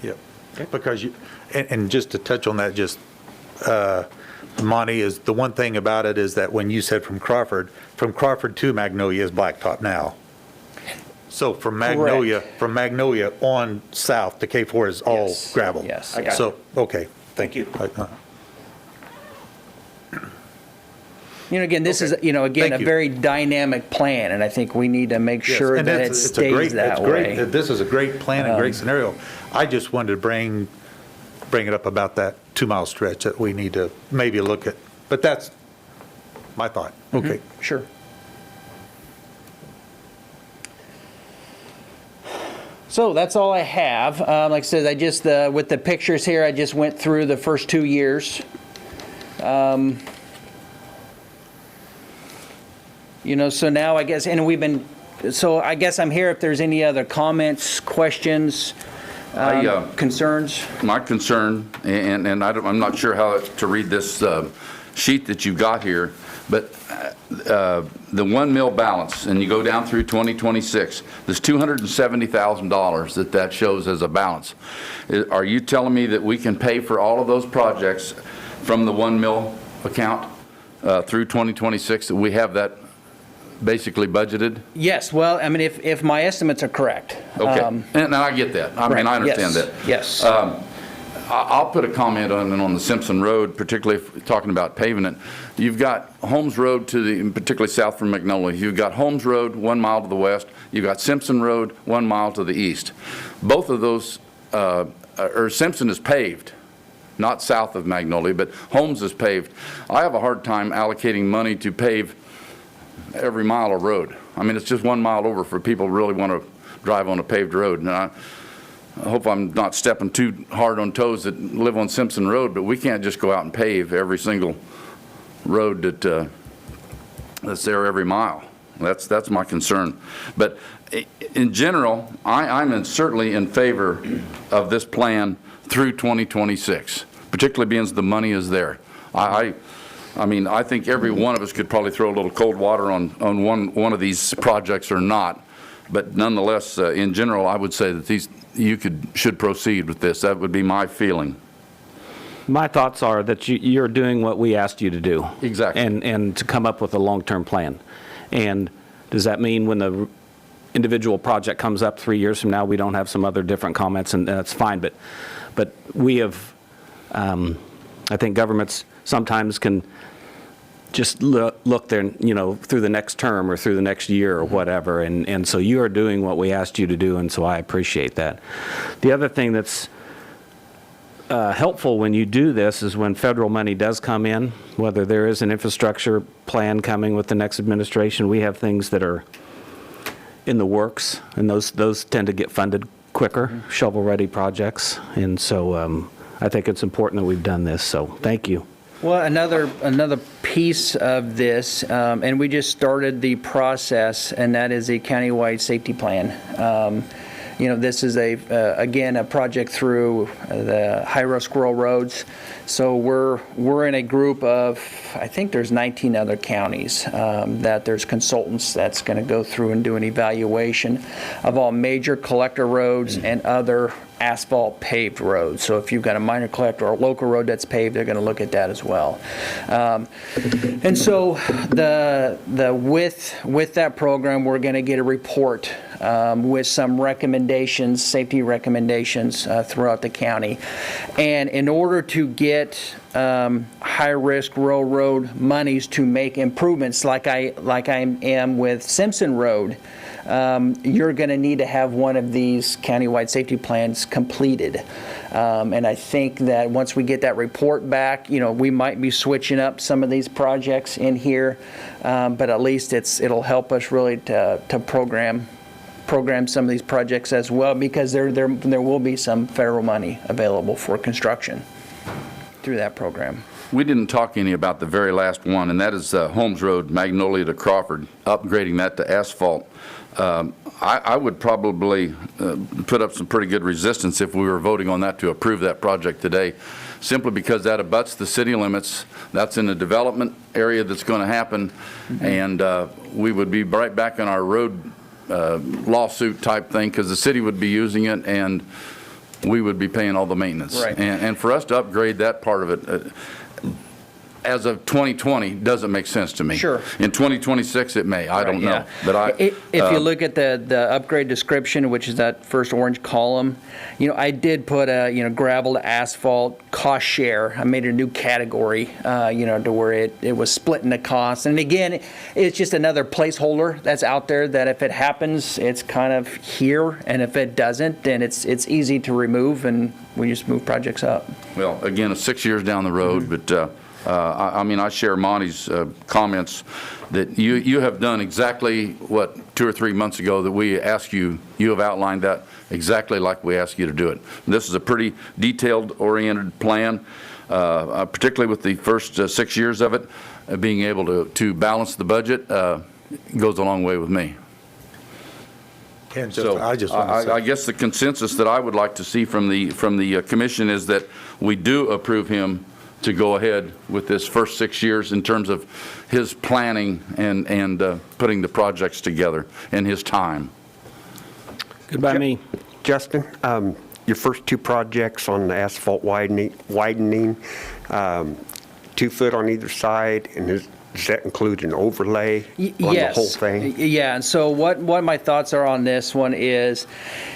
Yep. Because and just to touch on that, just, Monty, is the one thing about it is that when you said from Crawford to Magnolia is blacktop now. So from Magnolia on south to K4 is all Yes. gravel. Yes. I got So, okay, thank you. Again, this is, again, Thank a you. very dynamic plan, and I think we need to make Yes, sure and that it it's a great- stays that it's great. way. This is a great plan and great scenario. I just wanted to bring it up about that 2-mile stretch that we need to maybe look at, but that's my thought. Okay. Sure. So that's all I have. Like I said, I just, with the pictures here, I just went through the first 2 years. So now I guess, and so I guess I'm here if there's any other comments, questions, concerns. My concern, and I'm not sure how to read this sheet that you've got here, but the 1 mil balance, and you go down through 2026, there's $270,000 that shows as a balance. Are you telling me that we can pay for all of those projects from the 1 mil account through 2026, that we have that basically budgeted? Yes, well, I mean, if my estimates are correct. Okay, and I get that. I mean, I understand that. Yes. I'll put a comment on the Simpson Road, particularly if talking about paving it. You've got Holmes Road particularly south from Magnolia. You've got Holmes Road 1 mile to the west. You've got Simpson Road 1 mile to the east. Both of those, Simpson is paved, not south of Magnolia, but Holmes is paved. I have a hard time allocating money to pave every mile of road. I mean, it's just 1 mile over for people who really want to drive on a paved road. And I hope I'm not stepping too hard on toes that live on Simpson Road, but we can't just go out and pave every single road that's there every mile. That's my concern. But in general, I'm certainly in favor of this plan through 2026, particularly being the money is there. I mean, I think every one of us could probably throw a little cold water on one of these projects or not, but nonetheless, in general, I would say that you should proceed with this. That would be my feeling. My thoughts are that you're doing what we asked you to do. Exactly. And to come up with a long-term plan. And does that mean when the individual project comes up 3 years from now, we don't have some other different comments, and that's fine. But we have, I think governments sometimes can just look there, through the next term or through the next year or whatever. And so you are doing what we asked you to do, and so I appreciate that. The other thing that's helpful when you do this is when federal money does come in, whether there is an infrastructure plan coming with the next administration, we have things that are in the works, and those tend to get funded quicker, shovel-ready projects. And so I think it's important that we've done this, so thank you. Well, another piece of this, and we just started the process, and that is a countywide safety plan. This is again, a project through the high-risk rural roads. So we're in a group of, I think there's 19 other counties that there's consultants that's going to go through and do an evaluation of all major collector roads and other asphalt paved roads. So if you've got a minor collector or a local road that's paved, they're going to look at that as well. And so with that program, we're going to get a report with some recommendations, safety recommendations throughout the county. And in order to get high-risk rural road monies to make improvements like I am with Simpson Road, you're going to need to have one of these countywide safety plans completed. And I think that once we get that report back, we might be switching up some of these projects in here, but at least it'll help us really to program some of these projects as well, because there will be some federal money available for construction through that program. We didn't talk any about the very last one, and that is Holmes Road, Magnolia to Crawford, upgrading that to asphalt. I would probably put up some pretty good resistance if we were voting on that to approve that project today, simply because that abuts the city limits. That's in a development area that's going to happen, and we would be right back in our road lawsuit type thing, because the city would be using it and we would be paying all the maintenance. Right. And for us to upgrade that part of it, as of 2020, doesn't make sense to me. Sure. In 2026, it may. I don't know. Yeah. But If you look at the upgrade description, which is that first orange column, I did put a, gravel to asphalt cost share. I made a new category, to where it was splitting the cost. And again, it's just another placeholder that's out there that if it happens, it's kind of here. And if it doesn't, then it's easy to remove, and we just move projects up. Well, again, it's 6 years down the road, but I share Monty's comments that you have done exactly what 2 or 3 months ago that we asked you. You have outlined that exactly like we asked you to do it. This is a pretty detailed oriented plan, particularly with the first 6 years of it. Being able to balance the budget goes a long way with me. So I guess the consensus that I would like to see from the commission is that we do approve him to go ahead with this first 6 years in terms of his planning and putting the projects together and his time. Good by me. Justin, your first two projects on the asphalt widening, 2 foot on either side, and does that include an overlay on the whole thing? Yeah, and so what my thoughts are on this one is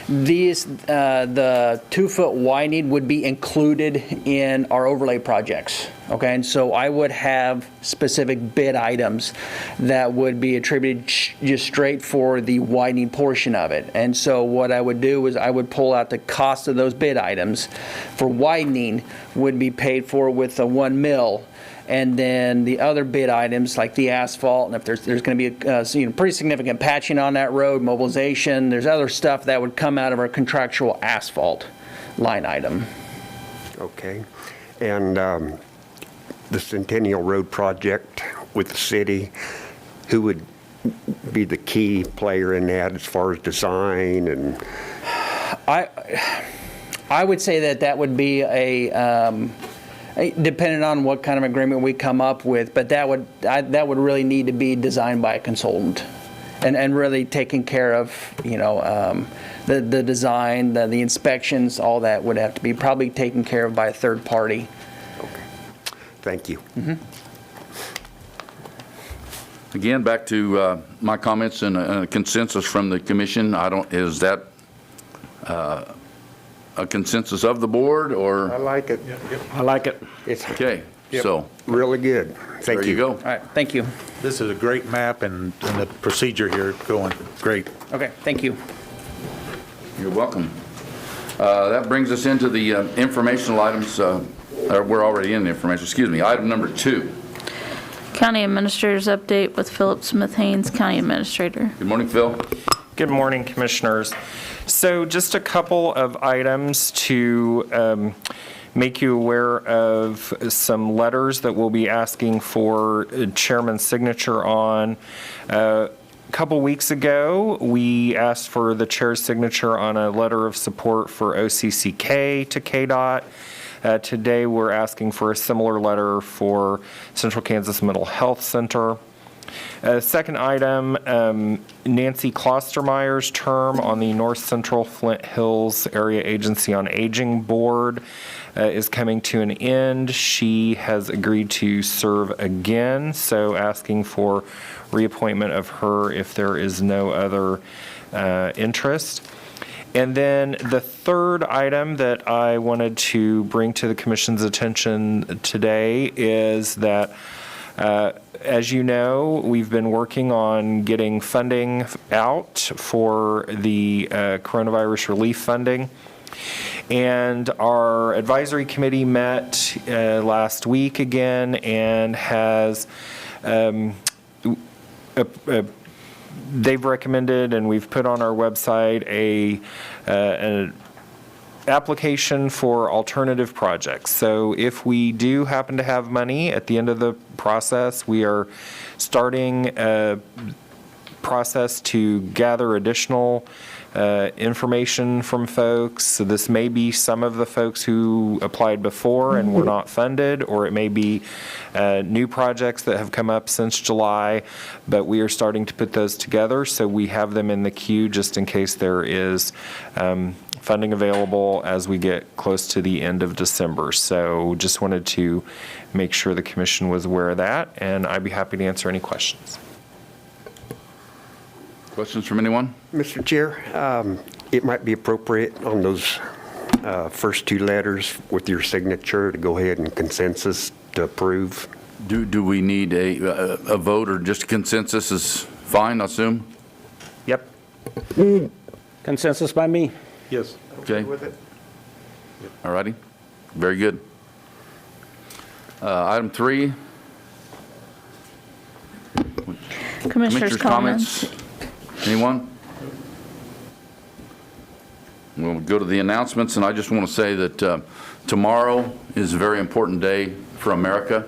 the 2 foot widening would be included in our overlay projects. Okay, and so I would have specific bid items that would be attributed just straight for the widening portion of it. And so what I would do is I would pull out the cost of those bid items for widening would be paid for with a 1 mil. And then the other bid items like the asphalt, and if there's going to be a pretty significant patching on that road, mobilization, there's other stuff that would come out of our contractual asphalt line item. Okay. And the Centennial Road project with the city, who would be the key player in that as far as design? And I would say that would be depending on what kind of agreement we come up with, but that would really need to be designed by a consultant, and really taking care of the design, the inspections, all that would have to be probably taken care of by a third party. Okay. Thank you. Mm-hmm. Again, back to my comments and a consensus from the commission. Is that a consensus of the board, or? I like it. I like it. It's Okay, so. really good. Thank you. There you go. All right, thank you. This is a great map, and the procedure here going great. Okay, thank you. You're welcome. That brings us into the informational items. We're already in the information. Excuse me. Item number 2. County Administrator's Update with Philip Smith Haynes, County Administrator. Good morning, Phil. Good morning, Commissioners. So just a couple of items to make you aware of some letters that we'll be asking for Chairman's signature on. A couple weeks ago, we asked for the Chair's signature on a letter of support for OCCK to KDOT. Today, we're asking for a similar letter for Central Kansas Mental Health Center. Second item, Nancy Klostermeyer's term on the North Central Flint Hills Area Agency on Aging Board is coming to an end. She has agreed to serve again, so asking for reappointment of her if there is no other interest. And then the third item that I wanted to bring to the Commission's attention today is that as you know, we've been working on getting funding out for the coronavirus relief funding. And our advisory committee met last week again and has, they've recommended, and we've put on our website an application for alternative projects. So if we do happen to have money at the end of the process, we are starting a process to gather additional information from folks. So this may be some of the folks who applied before and were not funded, or it may be new projects that have come up since July, but we are starting to put those together, so we have them in the queue just in case there is funding available as we get close to the end of December. So just wanted to make sure the commission was aware of that, and I'd be happy to answer any questions. Questions from anyone? Mr. Chair, it might be appropriate on those first two letters with your signature to go ahead and consensus to approve. Do we need a vote, or just consensus is fine, I assume? Yep. Consensus by me? Yes. Okay. With it? All righty. Very good. Item 3. Commissioners' comments. Anyone? We'll go to the announcements, and I just want to say that tomorrow is a very important day for America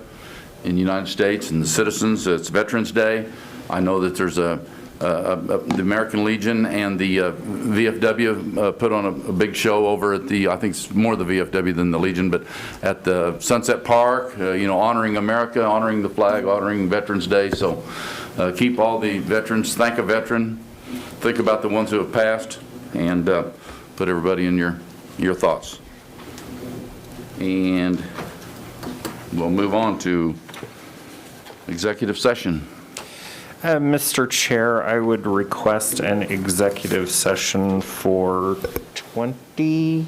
in the United States and the citizens. It's Veterans Day. I know that there's the American Legion and the VFW put on a big show over at I think it's more the VFW than the Legion, but at the Sunset Park, honoring America, honoring the flag, honoring Veterans Day. So keep all the veterans, thank a veteran, think about the ones who have passed, and put everybody in your thoughts. And we'll move on to executive session. Mr. Chair, I would request an executive session for 20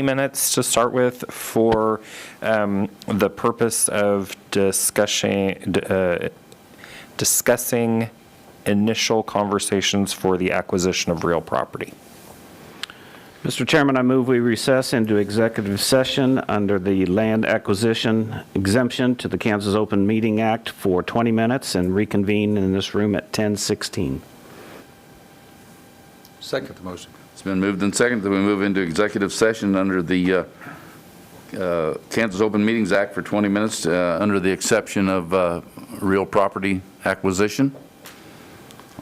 minutes to start with for the purpose of discussing initial conversations for the acquisition of real property. Mr. Chairman, I move we recess into executive session under the land acquisition exemption to the Kansas Open Meeting Act for 20 minutes and reconvene in this room at 10:16. Second the motion. It's been moved and seconded that we move into executive session under the Kansas Open Meetings Act for 20 minutes under the exception of real property acquisition.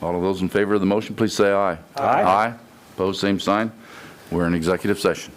All of those in favor of the motion, please say aye. Aye. Aye. Opposed, same sign. We're in executive session.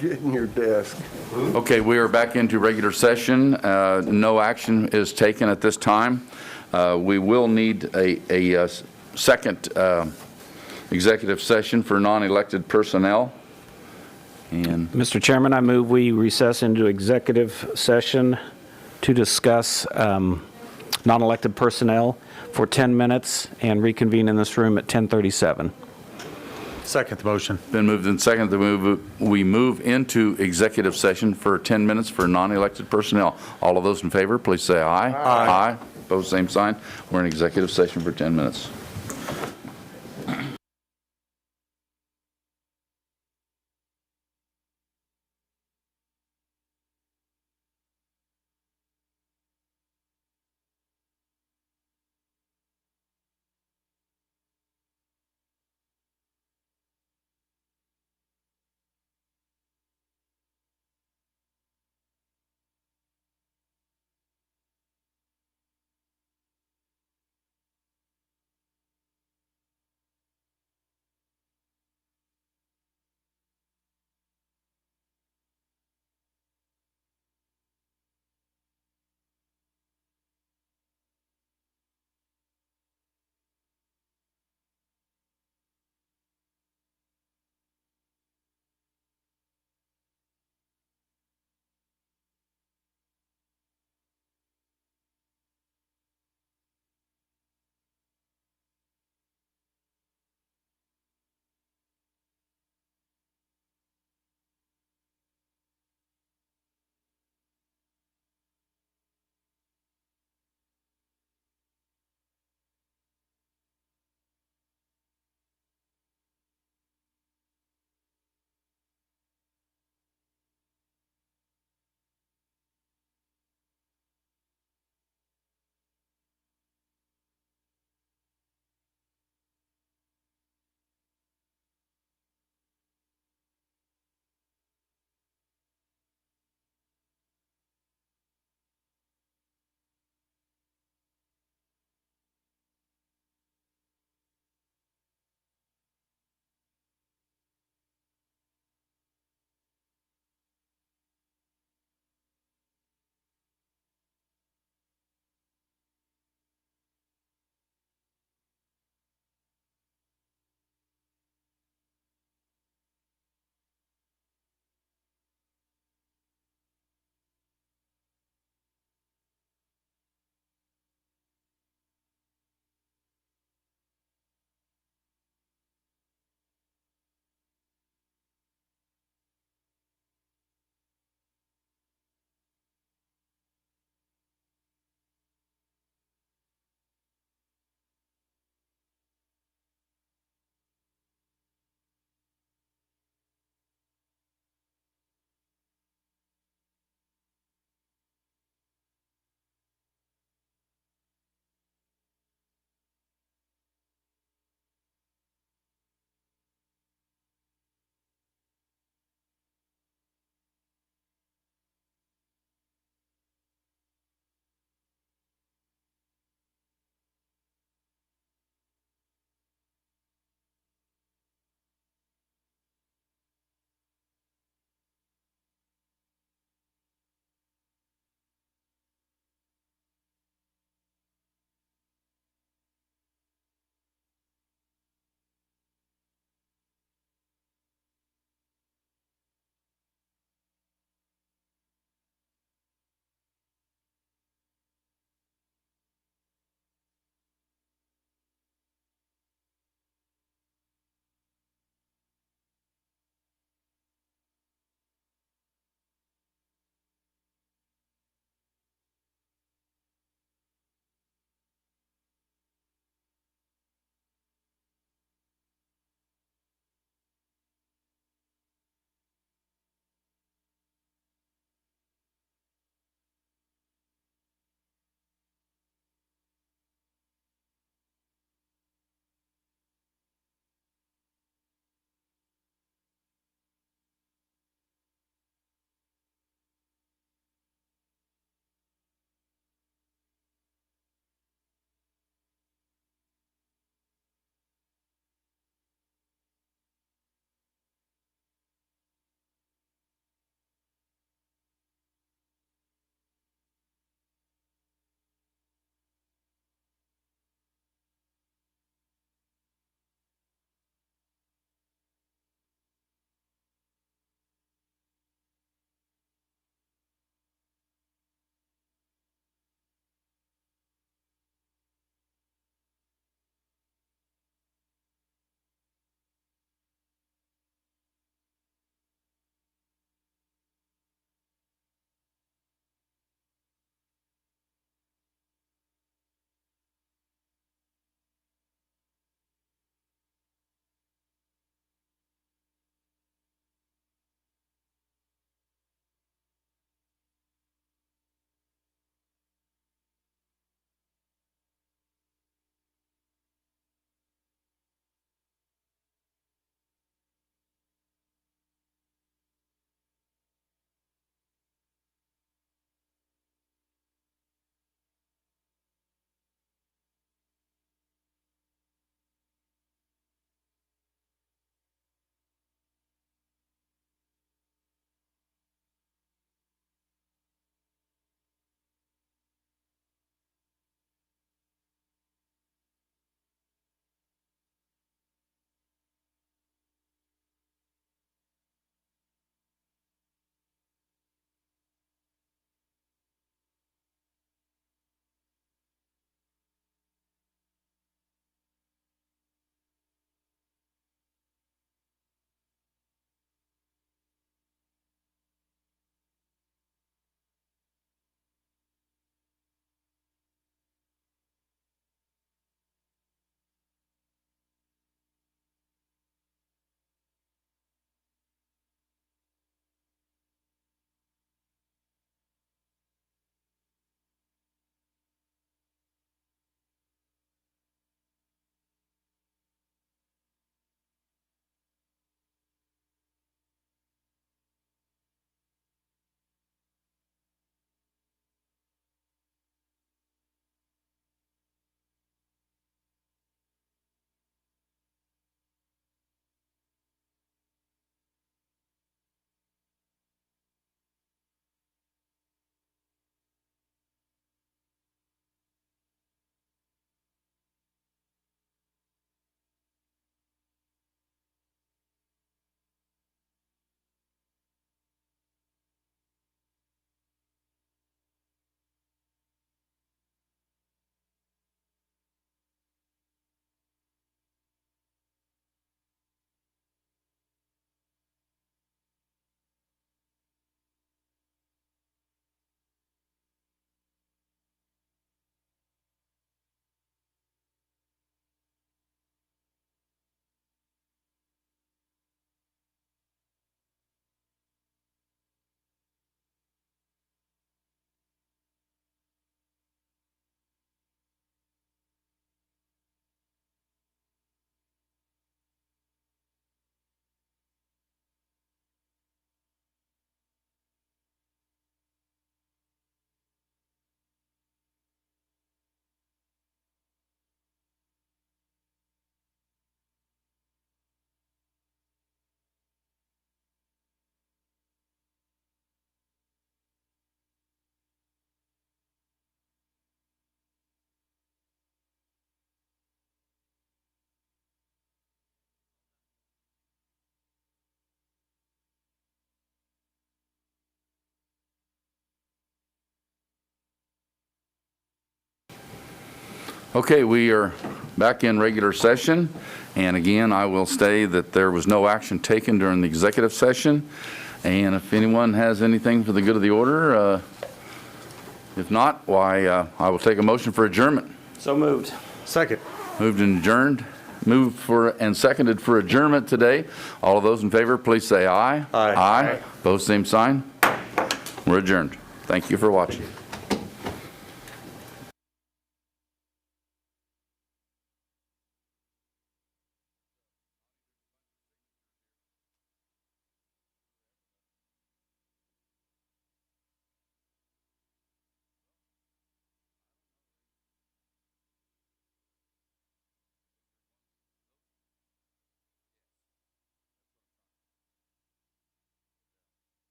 Get in your desk. Okay, we are back into regular session. No action is taken at this time. We will need a second executive session for non-elected personnel. And Mr. Chairman, I move we recess into executive session to discuss non-elected personnel for 10 minutes and reconvene in this room at 10:37. Second motion. been moved and seconded that we move into executive session for 10 minutes for non-elected personnel. All of those in favor, please say aye. Aye. Opposed, same sign. We're in executive session for 10 minutes. Okay, we are back in regular session, and again, I will say that there was no action taken during the executive session, and if anyone has anything for the good of the order, if not, why, I will take a motion for adjournment. So moved. Second. Moved and adjourned, moved for and seconded for adjournment today. All of those in favor, please say aye. Aye. Aye. Opposed, same sign. We're adjourned. Thank you for watching.